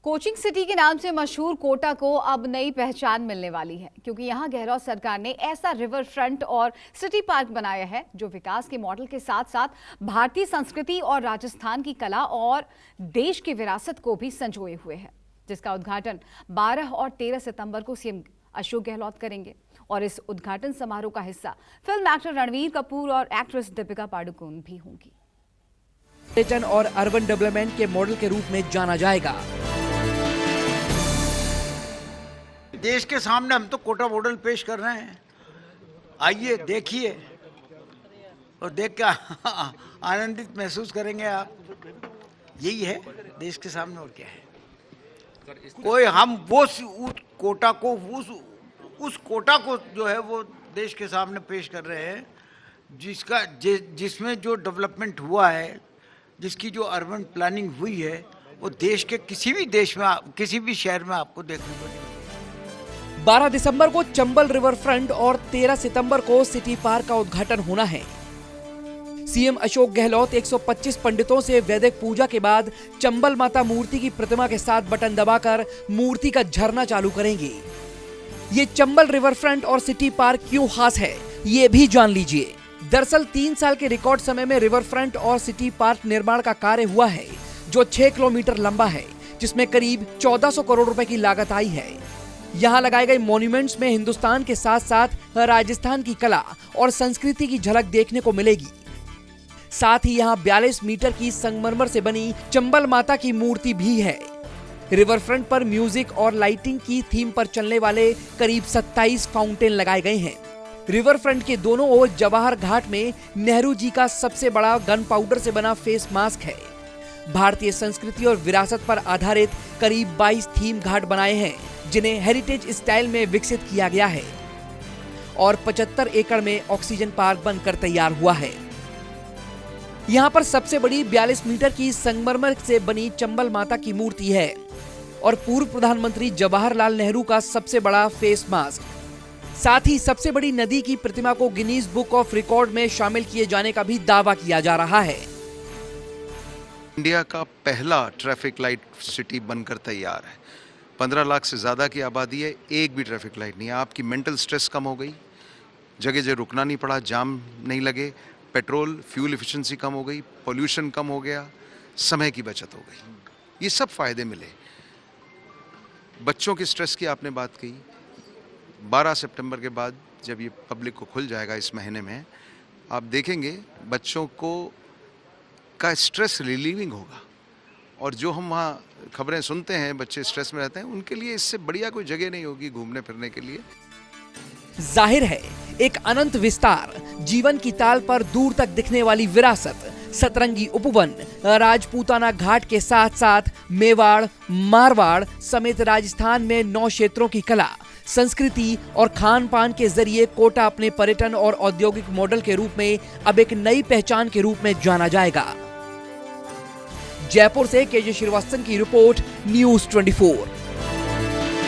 Coaching city के नाम से मशहूर कोटा को अब नई पहचान मिलने वाली है, क्योंकि यहां गहलोत सरकार ने ऐसा रिवर फ्रंट और सिटी पार्क बनाया है जो विकास के मॉडल के साथ साथ भारतीय संस्कृति और राजस्थान की कला और देश की विरासत को भी संजोए हुए है, जिसका उद्घाटन 12 और 13 सितंबर को सीएम अशोक गहलोत करेंगे। और इस उद्घाटन समारोह का हिस्सा फिल्म एक्टर रणवीर कपूर और एक्ट्रेस दीपिका पादुकोण भी होंगी। पर्यटन और अर्बन डेवलपमेंट के मॉडल के रूप में जाना जाएगा। देश के सामने हम तो कोटा मॉडल पेश कर रहे हैं, आइए देखिए और देख के आनंदित महसूस करेंगे आप। यही है देश के सामने, और क्या है। कोई हम वो उस कोटा को जो है वो देश के सामने पेश कर रहे हैं, जिसमें जो डेवलपमेंट हुआ है, जिसकी जो अर्बन प्लानिंग हुई है, वो देश के किसी भी देश में, किसी भी शहर में आपको देखने को नहीं। 12 दिसंबर को चंबल रिवर फ्रंट और 13 सितंबर को सिटी पार्क का उद्घाटन होना है। सीएम अशोक गहलोत 125 पंडितों से वैदिक पूजा के बाद चंबल माता मूर्ति की प्रतिमा के साथ बटन दबाकर मूर्ति का झरना चालू करेंगे। ये चंबल रिवर फ्रंट और सिटी पार्क क्यों खास है, ये भी जान लीजिए। दरअसल 3 साल के रिकॉर्ड समय में रिवर फ्रंट और सिटी पार्क निर्माण का कार्य हुआ है, जो 6 किलोमीटर लंबा है, जिसमें करीब 1400 करोड़ रुपए की लागत आई है। यहाँ लगाए गए मॉन्यूमेंट्स में हिंदुस्तान के साथ साथ राजस्थान की कला और संस्कृति की झलक देखने को मिलेगी। साथ ही यहाँ 42 मीटर की संगमरमर से बनी चंबल माता की मूर्ति भी है। रिवर फ्रंट पर म्यूजिक और लाइटिंग की थीम पर चलने वाले करीब 27 फाउंटेन लगाए गए हैं। रिवर फ्रंट के दोनों ओर जवाहर घाट में नेहरू जी का सबसे बड़ा गन पाउडर से बना फेस मास्क है। भारतीय संस्कृति और विरासत पर आधारित करीब 22 थीम घाट बनाए हैं, जिन्हें हेरिटेज स्टाइल में विकसित किया गया है। और 75 एकड़ में ऑक्सीजन पार्क बनकर तैयार हुआ है। यहाँ पर सबसे बड़ी 42 मीटर की संगमरमर से बनी चंबल माता की मूर्ति है और पूर्व प्रधानमंत्री जवाहरलाल नेहरू का सबसे बड़ा फेस मास्क। साथ ही सबसे बड़ी नदी की प्रतिमा को गिनीज बुक ऑफ रिकॉर्ड में शामिल किए जाने का भी दावा किया जा रहा है। इंडिया का पहला ट्रैफिक लाइट सिटी बनकर तैयार है। 15 लाख से ज़्यादा की आबादी है, एक भी ट्रैफिक लाइट नहीं है। आपकी मेंटल स्ट्रेस कम हो गई, जगह जगह रुकना नहीं पड़ा, जाम नहीं लगे, पेट्रोल फ्यूल एफिशिएंसी कम हो गई, पोल्यूशन कम हो गया, समय की बचत हो गई। ये सब फायदे मिले। बच्चों की स्ट्रेस की आपने बात कही। 12 सितंबर के बाद जब ये पब्लिक को खुल जाएगा इस महीने में, आप देखेंगे बच्चों को का स्ट्रेस रिलीविंग होगा। और जो हम वहाँ खबरें सुनते हैं, बच्चे स्ट्रेस में रहते हैं, उनके लिए इससे बढ़िया कोई जगह नहीं होगी घूमने फिरने के लिए। जाहिर है एक अनंत विस्तार, जीवन की ताल पर दूर तक दिखने वाली विरासत, सतरंगी उपवन, राजपूताना घाट के साथ साथ मेवाड़, मारवाड़ समेत राजस्थान में 9 क्षेत्रों की कला, संस्कृति और खान पान के जरिए कोटा अपने पर्यटन और औद्योगिक मॉडल के रूप में अब एक नई पहचान के रूप में जाना जाएगा। जयपुर से केजे श्रीवास्तव की रिपोर्ट, न्यूज़ 24।